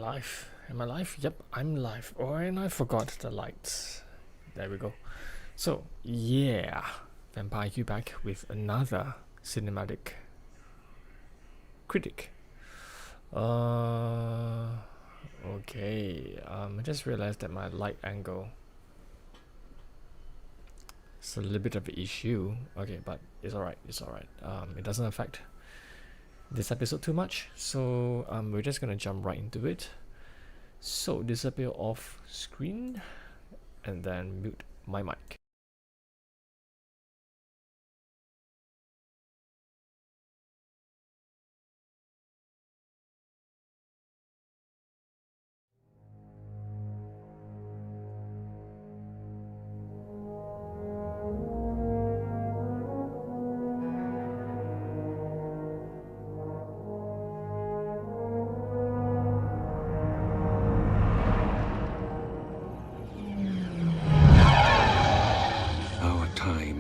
live? Am I live? Yep, I'm live. Oh, and I forgot the lights. There we go. So, yeah, Vampyreq back with another cinematic critic. Okay. I just realized that my light angle is a little bit of an issue. Okay, but it's alright. It's alright. It doesn't affect this episode too much. So, we're just gonna jump right into it. So, disappear off screen and then mute my mic.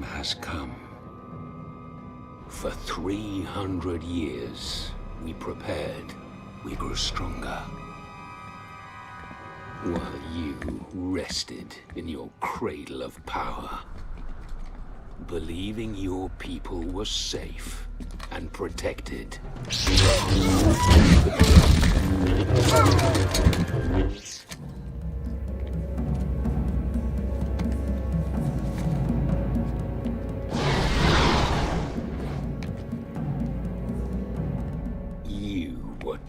Has come. For 300 years, we prepared, we grew stronger. While you rested in your cradle of power, believing your people were safe and protected.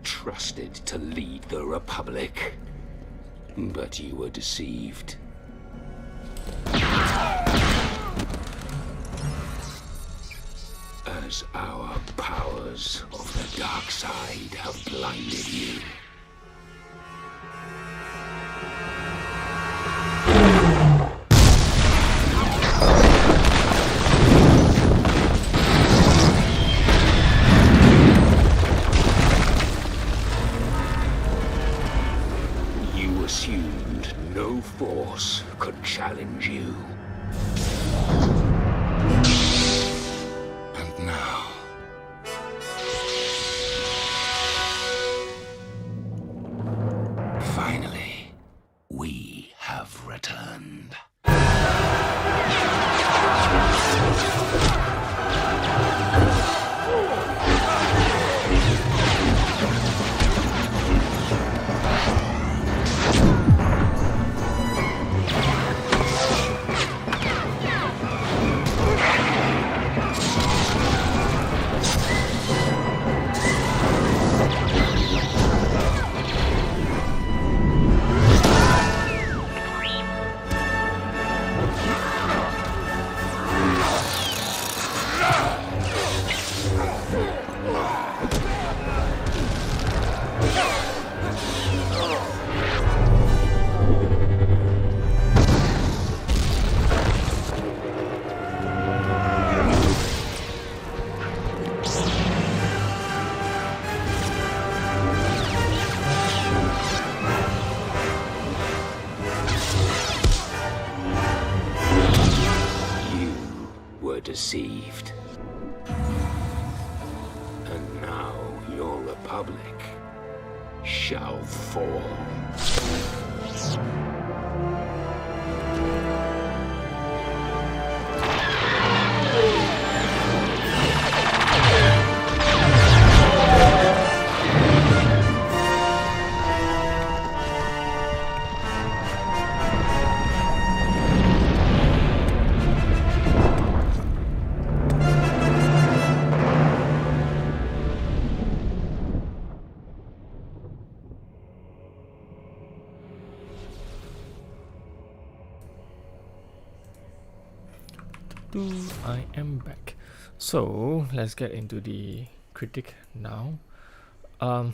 Trusted to lead the Republic, but you were deceived. As our powers of the dark side have blinded you. Assumed no force could challenge you. And now... finally, we have returned. Deceived. And now your Republic shall fall. I am back. So let's get into the critic now. To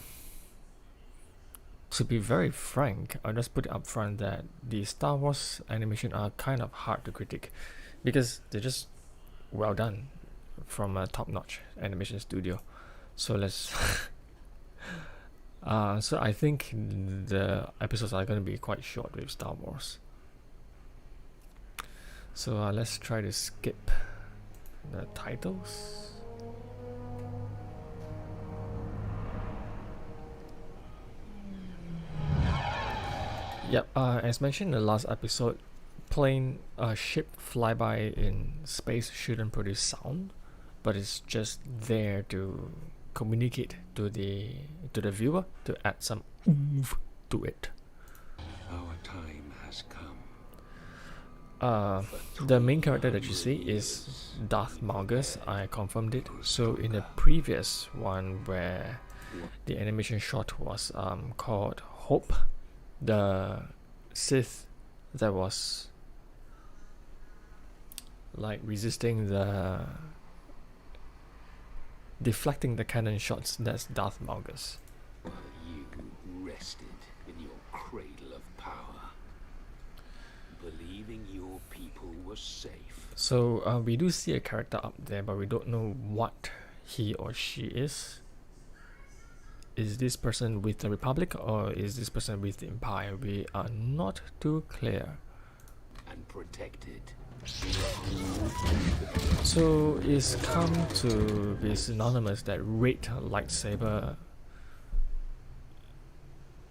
be very frank, I'll just put it up front that the Star Wars animation are kind of hard to critique because they're just well done from a top-notch animation studio. So let's so I think the episodes are going to be quite short with Star Wars. So let's try to skip the titles. Yep, as mentioned in the last episode, plane ship flyby in space shouldn't produce sound, but it's just there to communicate to the viewer to add some oomph to it. Our time has come. The main character that you see is Darth Malgus. I confirmed it. So in the previous one where the animation shot was called Hope, the Sith that was like resisting the deflecting the cannon shots, that's Darth Malgus. While you rested in your cradle of power, believing your people were safe. So we do see a character up there, but we don't know what he or she is. Is this person with the Republic or is this person with the Empire? We are not too clear. And protected. So it's come to be synonymous that red lightsaber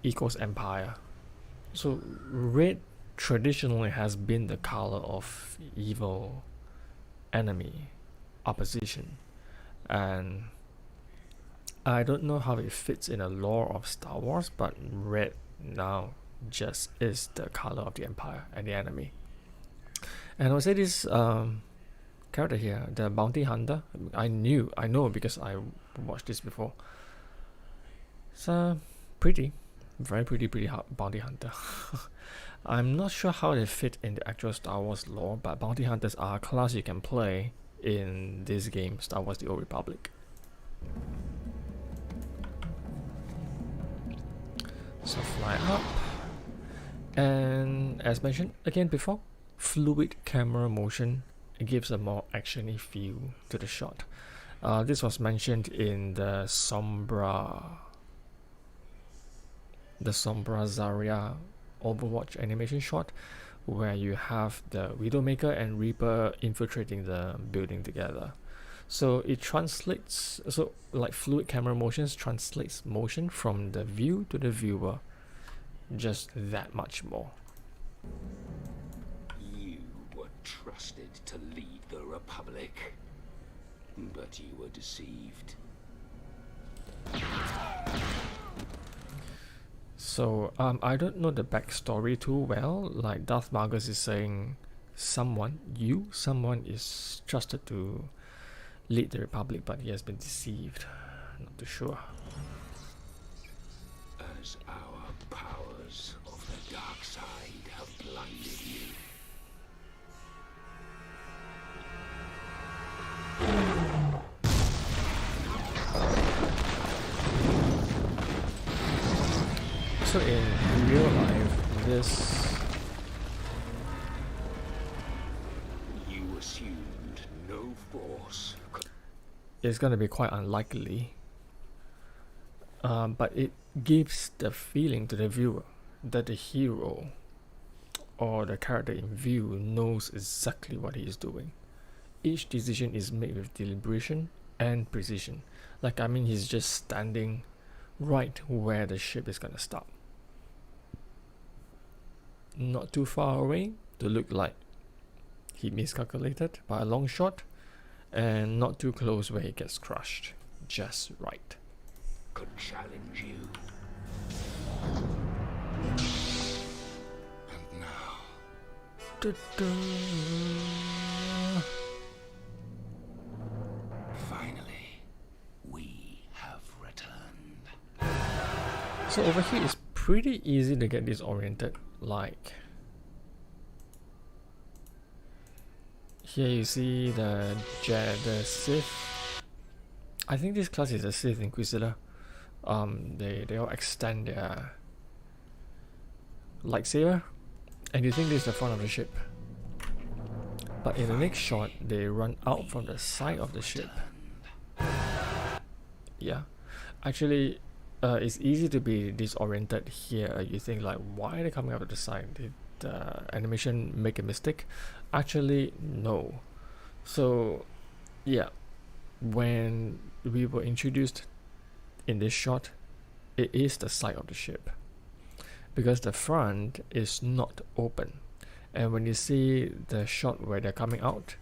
equals Empire. So red traditionally has been the color of evil, enemy, opposition, and I don't know how it fits in the lore of Star Wars, but red now just is the color of the Empire and the enemy. And I would say this character here, the bounty hunter, I know because I watched this before. It's pretty, very pretty bounty hunter. I'm not sure how they fit in the actual Star Wars lore, but bounty hunters are a class you can play in this game, Star Wars: The Old Republic. So fly up, and as mentioned again before, fluid camera motion gives a more actiony feel to the shot. This was mentioned in the Sombra Zarya Overwatch animation shot, where you have the Widowmaker and Reaper infiltrating the building together. So it translates, so like fluid camera motions translates motion from the view to the viewer just that much more. You were trusted to lead the Republic, but you were deceived. So I don't know the backstory too well. Like Darth Malgus is saying someone is trusted to lead the Republic, but he has been deceived. Not too sure. As our powers of the dark side have blinded you. So in real life, this You assumed no force could. is going to be quite unlikely. But it gives the feeling to the viewer that the hero or the character in view knows exactly what he is doing. Each decision is made with deliberation and precision. Like, I mean, he's just standing right where the ship is gonna stop. Not too far away to look like he miscalculated by a long shot, and not too close where he gets crushed. Just right. Could challenge you. And now, finally, we have returned. So over here it's pretty easy to get disoriented. Like here you see the Sith. I think this class is a Sith Inquisitor. They all extend their lightsaber, and you think this is the front of the ship. But in the next shot, they run out from the side of the ship. Yeah, actually, it's easy to be disoriented here. You think like, why are they coming out of the side? Did the animation make a mistake? Actually, no. So, yeah, when we were introduced in this shot, it is the side of the ship. because the front is not open. And when you see the shot where they're coming out,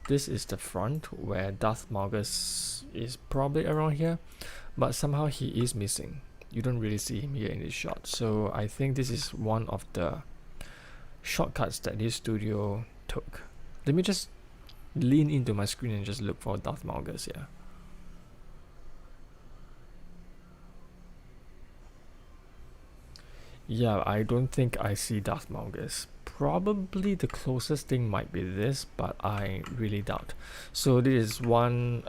this is the front where Darth Malgus is probably around here, but somehow he is missing. You don't really see him here in this shot. So I think this is one of the shortcuts that this studio took. Let me just lean into my screen and just look for Darth Malgus here. Yeah, I don't think I see Darth Malgus. Probably the closest thing might be this, but I really doubt. So this is one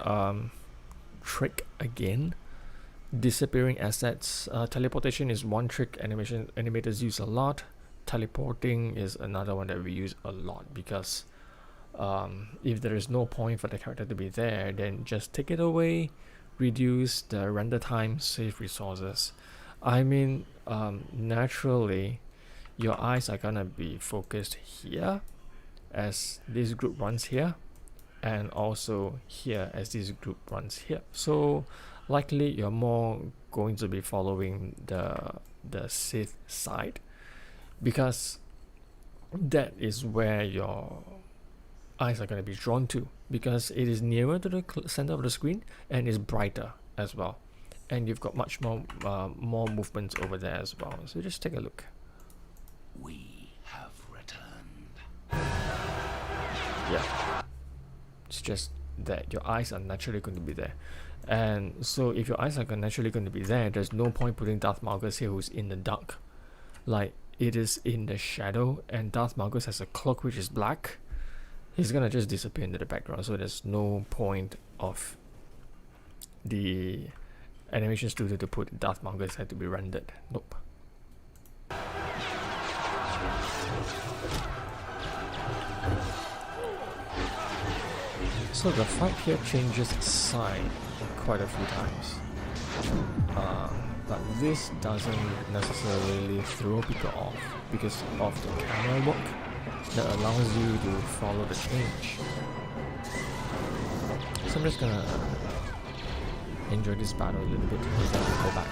trick again. Disappearing assets. Teleportation is one trick animators use a lot. Teleporting is another one that we use a lot, because if there is no point for the character to be there, then just take it away, reduce the render time, save resources. I mean, naturally your eyes are gonna be focused here as this group runs here, and also here as this group runs here. So likely you're more going to be following the Sith side, because that is where your eyes are going to be drawn to, because it is nearer to the center of the screen and is brighter as well, and you've got much more movements over there as well. So just take a look. We have returned. Yeah, it's just that your eyes are naturally going to be there. And so if your eyes are naturally going to be there, there's no point putting Darth Malgus here who's in the dark. Like, it is in the shadow, and Darth Malgus has a cloak which is black. He's gonna just disappear into the background, so there's no point of the animation studio to put Darth Malgus had to be rendered. Nope. So the fight here changes side quite a few times, but this doesn't necessarily throw people off because of the camera work that allows you to follow the change. So I'm just gonna enjoy this battle a little bit and then we'll go back.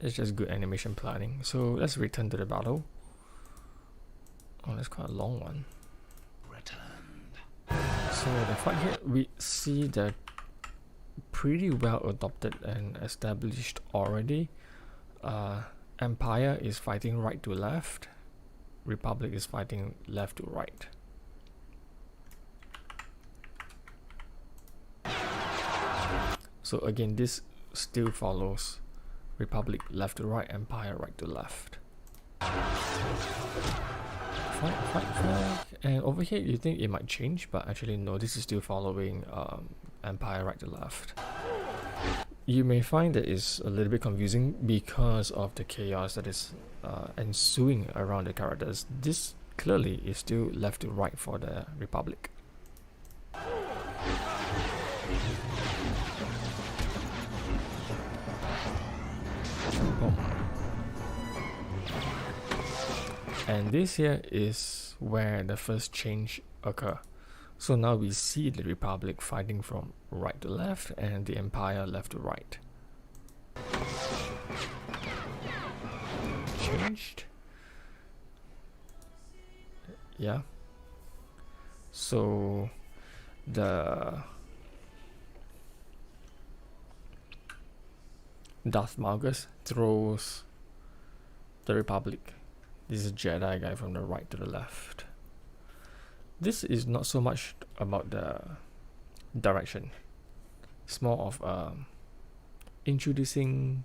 It's just good animation planning. So let's return to the battle. Oh, that's quite a long one. So the fight here, we see the pretty well adopted and established already. Empire is fighting right to left. Republic is fighting left to right. So again, this still follows Republic left to right, Empire right to left. Fight. And over here you think it might change, but actually no, this is still following Empire right to left. You may find that it's a little bit confusing because of the chaos that is ensuing around the characters. This clearly is still left to right for the Republic. Boom. And this here is where the first change occur. So now we see the Republic fighting from right to left and the Empire left to right. Changed. Yeah. So the Darth Malgus throws the Republic. This is a Jedi guy from the right to the left. This is not so much about the direction. It's more of introducing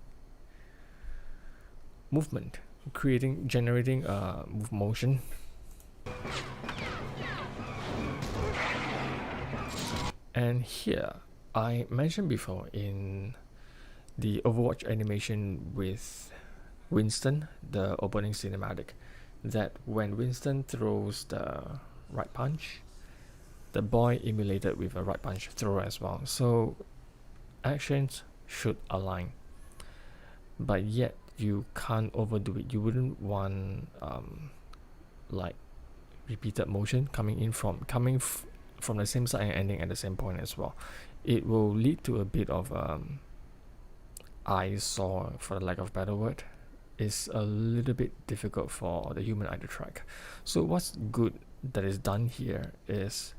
movement, generating motion. And here, I mentioned before in the Overwatch animation with Winston, the opening cinematic, that when Winston throws the right punch, the boy emulated with a right punch throw as well. So actions should align, but yet you can't overdo it. You wouldn't want like repeated motion coming from the same side and ending at the same point as well. It will lead to a bit of eyesore, for the lack of a better word. It's a little bit difficult for the human eye to track. So what's good that is done here is,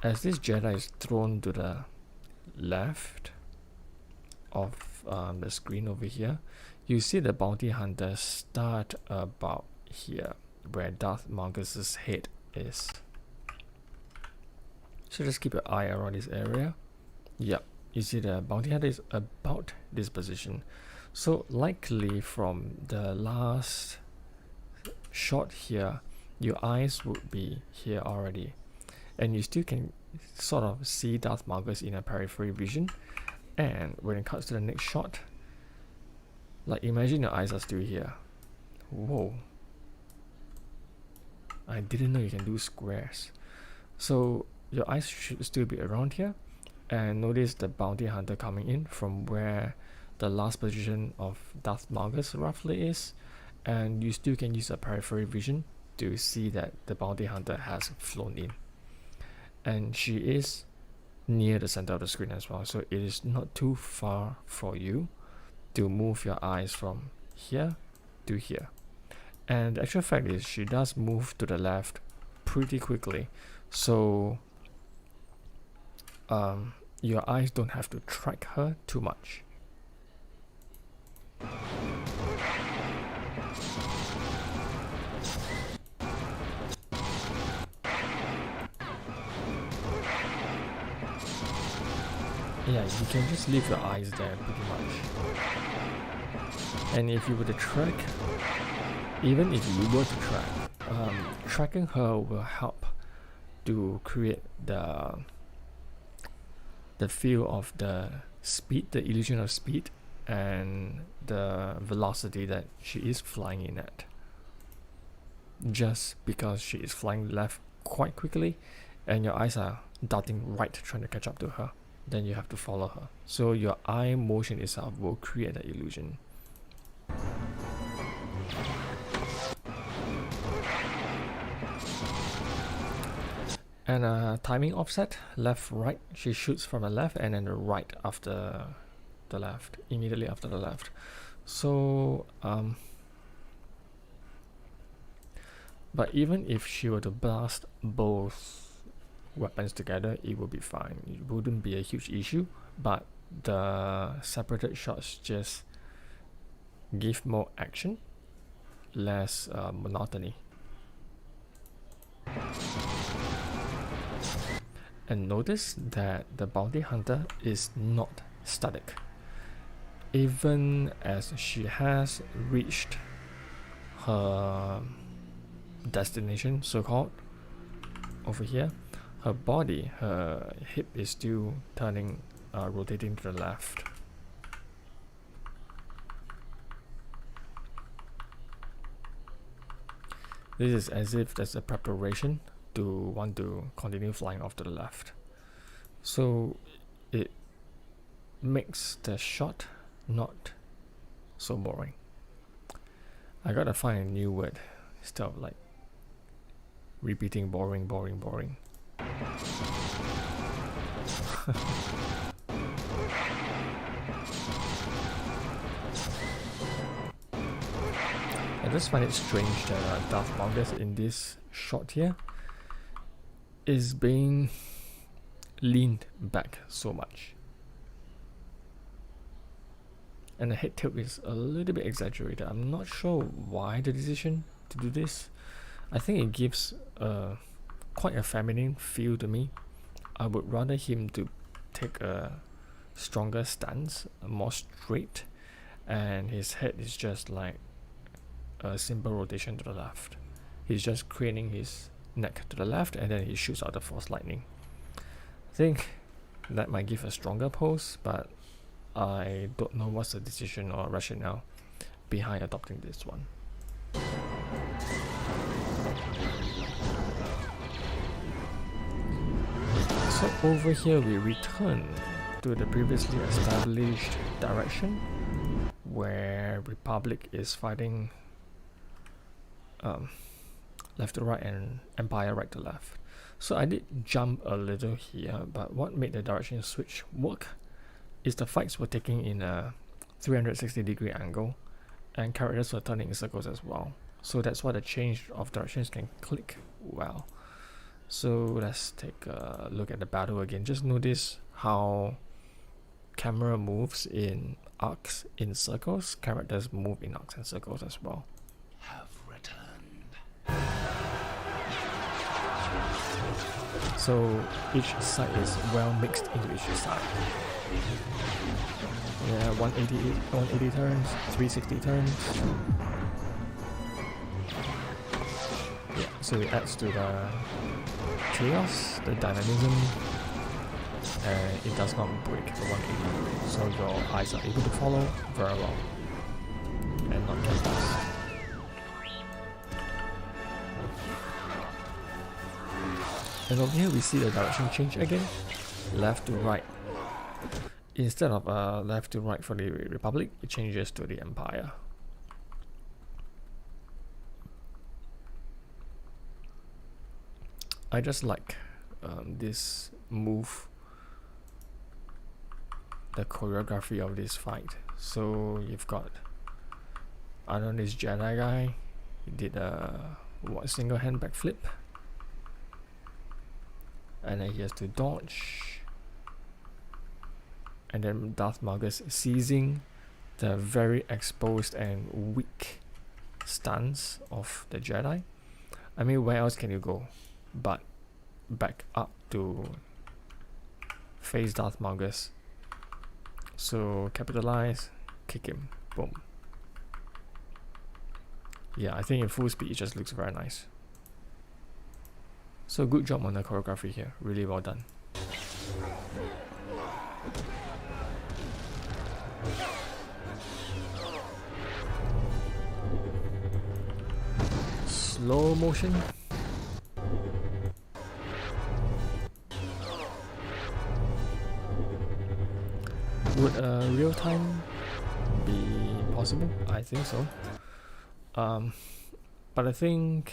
as this Jedi is thrown to the left of the screen over here, you see the bounty hunter start about here where Darth Marcus's head is. So just keep your eye around this area. Yep, you see the bounty hunter is about this position. So likely from the last shot here, your eyes would be here already, and you still can sort of see Darth Marcus in a periphery vision. And when it cuts to the next shot, like imagine your eyes are still here. Whoa, I didn't know you can do squares. So your eyes should still be around here, and notice the bounty hunter coming in from where the last position of Darth Marcus roughly is, and you still can use a periphery vision to see that the bounty hunter has flown in, and she is near the center of the screen as well, so it is not too far for you to move your eyes from here to here. And the actual fact is she does move to the left pretty quickly, so your eyes don't have to track her too much. Yeah, you can just leave your eyes there pretty much. And if you were to track, even if you were to track, tracking her will help to create the feel of the speed, the illusion of speed, and the velocity that she is flying in at. Just because she is flying left quite quickly and your eyes are darting right trying to catch up to her, then you have to follow her. So your eye motion itself will create the illusion. And timing offset, left, right. She shoots from the left and then the right after the left, immediately after the left. So, but even if she were to blast both weapons together, it would be fine. It wouldn't be a huge issue, but the separated shots just give more action, less monotony. And notice that the bounty hunter is not static. Even as she has reached her destination, so-called, over here, her body, her hip is still turning, rotating to the left. This is as if there's a preparation to want to continue flying off to the left. So it makes the shot not so boring. I gotta find a new word instead of like repeating boring. I just find it strange that Darth Marcus in this shot here is being leaned back so much, and the head tilt is a little bit exaggerated. I'm not sure why the decision to do this. I think it gives quite a feminine feel to me. I would rather him to take a stronger stance, more straight, and his head is just like a simple rotation to the left. He's just craning his neck to the left and then he shoots out the force lightning. I think that might give a stronger pose, but I don't know what's the decision or rationale behind adopting this one. So over here we return to the previously established direction where Republic is fighting left to right, and Empire right to left. So I did jump a little here, but what made the direction switch work is the fights were taking in a 360-degree angle, and characters were turning in circles as well. So that's why the change of directions can click well. So let's take a look at the battle again. Just notice how camera moves in arcs in circles, characters move in arcs and circles as well. Have returned. So each side is well mixed into each side. Yeah, 180 turns, 360 turns. Yeah, so it adds to the chaos, the dynamism, and it does not break the 180, so your eyes are able to follow very well and not get lost. And over here we see the direction change again, left to right. Instead of left to right for the Republic, it changes to the Empire. I just like this move, the choreography of this fight. So you've got, I don't know, this Jedi guy, he did a single hand backflip, and then he has to dodge, and then Darth Malgus seizing the very exposed and weak stance of the Jedi. I mean, where else can you go but back up to face Darth Malgus? So capitalize, kick him, boom. Yeah, I think in full speed it just looks very nice. So good job on the choreography here, really well done. Slow motion. Would real time be possible? I think so. But I think,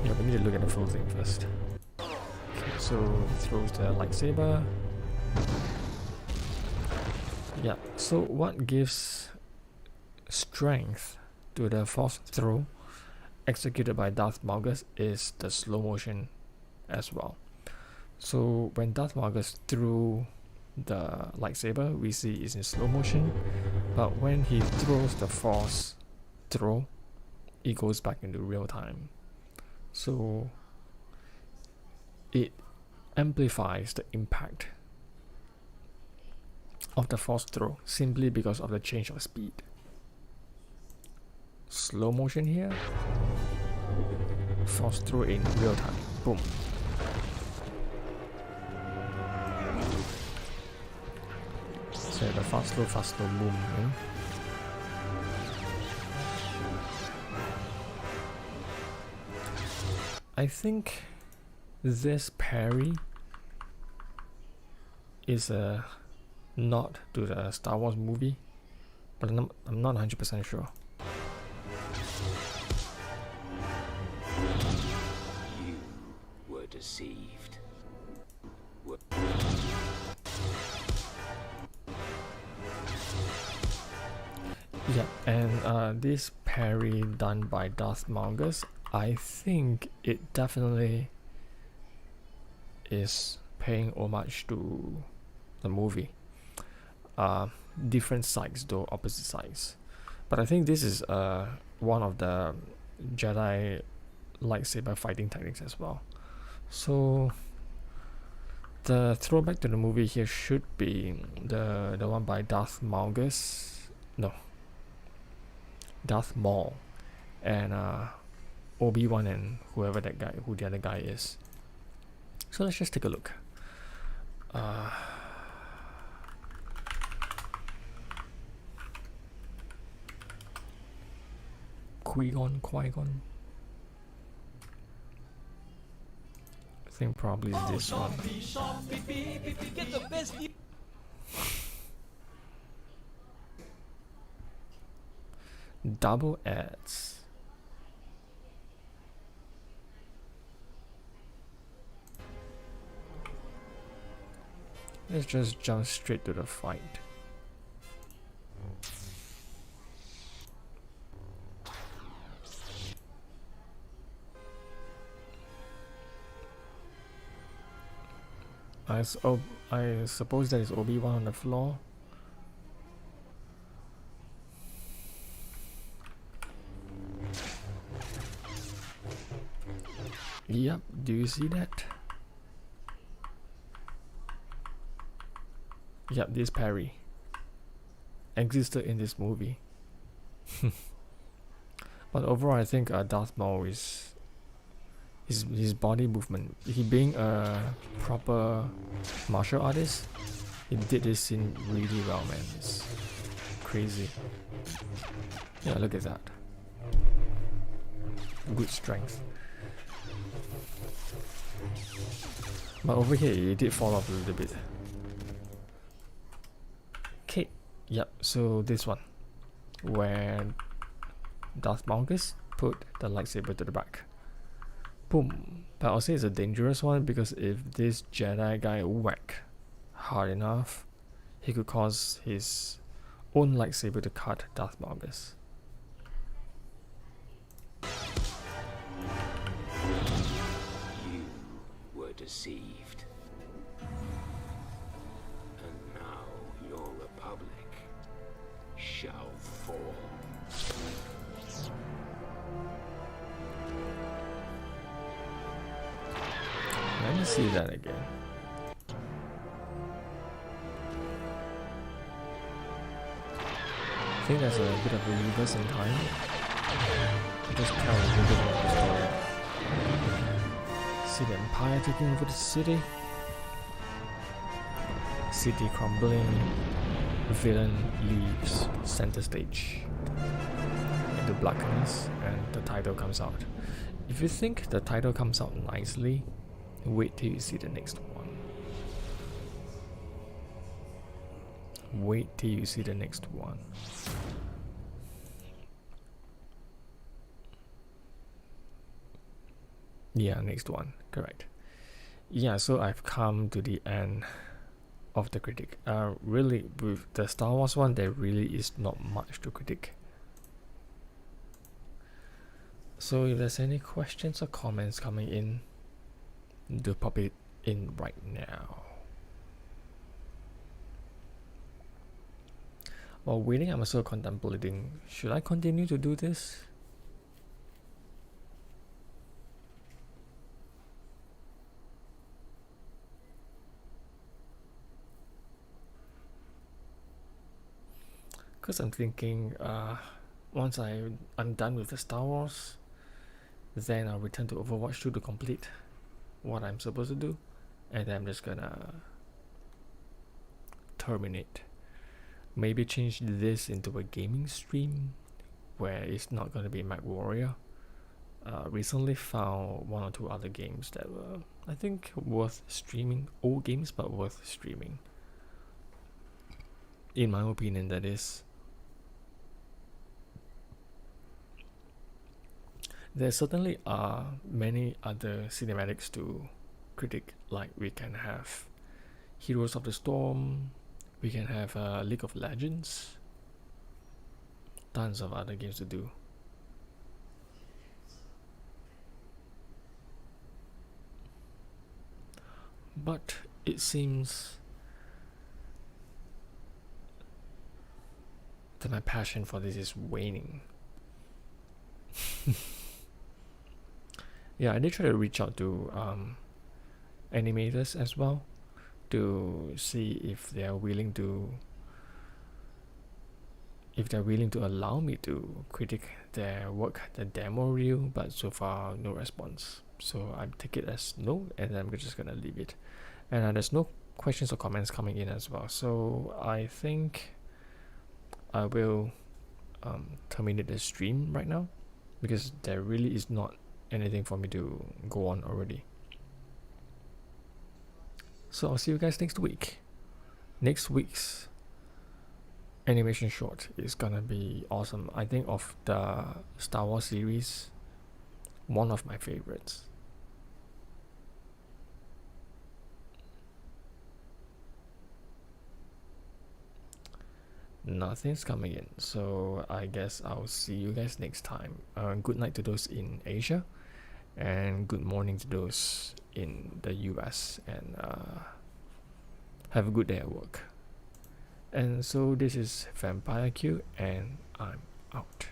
yeah, we need to look at the full thing first. Okay, so he throws the lightsaber. Yeah, so what gives strength to the force throw executed by Darth Malgus is the slow motion as well. So when Darth Malgus threw the lightsaber, we see it's in slow motion, but when he throws the force throw, it goes back into real time. So it amplifies the impact of the force throw simply because of the change of speed. Slow motion here, force throw in real time, boom. So the fast slow boom. I think this parry is a nod to the Star Wars movie, but I'm not 100% sure. You were deceived. Yeah, and this parry done by Darth Malgus, I think it definitely is paying homage to the movie. Different sides though, opposite sides. But I think this is one of the Jedi lightsaber fighting techniques as well. So the throwback to the movie here should be the one by Darth Malgus. No. Darth Maul and Obi-Wan and who the other guy is. So let's just take a look. Qui-Gon. I think probably this one. Get the best Double ads. Let's just jump straight to the fight. I suppose there is Obi-Wan on the floor. Yep, do you see that? Yep, this parry existed in this movie. But overall, I think Darth Maul is his body movement. He being a proper martial artist, he did this scene really well, man. It's crazy. Yeah, look at that. Good strength. But over here, it did fall off a little bit. Okay, yep, so this one, where Darth Malgus put the lightsaber to the back. Boom. But I'll say it's a dangerous one because if this Jedi guy whack hard enough, he could cause his own lightsaber to cut Darth Malgus. You were deceived. And now your republic shall fall. Let me see that again. I think there's a bit of a reverse in time. Just tell a little bit of the story. See the Empire taking over the city. City crumbling. Villain leaves center stage into blackness, and the title comes out. If you think the title comes out nicely, wait till you see the next one. Wait till you see the next one. Yeah, next one, correct. Yeah, so I've come to the end of the critic. Really, with the Star Wars one, there really is not much to critique. So if there's any questions or comments coming in, do pop it in right now. While waiting, I'm also contemplating, should I continue to do this? Because I'm thinking, once I'm done with the Star Wars, then I'll return to Overwatch 2 to complete what I'm supposed to do, and then I'm just gonna terminate. Maybe change this into a gaming stream where it's not gonna be Mac Warrior. Recently found one or two other games that were, I think, worth streaming. Old games, but worth streaming. In my opinion, that is. There certainly are many other cinematics to critique, like we can have Heroes of the Storm, we can have League of Legends, tons of other games to do. But it seems that my passion for this is waning. Yeah, I did try to reach out to animators as well to see if they're willing to allow me to critique their work, the demo reel, but so far no response. So I take it as no, and I'm just gonna leave it. And there's no questions or comments coming in as well. So I think I will terminate the stream right now because there really is not anything for me to go on already. So I'll see you guys next week. Next week's animation short is gonna be awesome. I think of the Star Wars series, one of my favorites. Nothing's coming in, so I guess I'll see you guys next time. Good night to those in Asia, and good morning to those in the US, and have a good day at work. And so this is Vampyreq, and I'm out.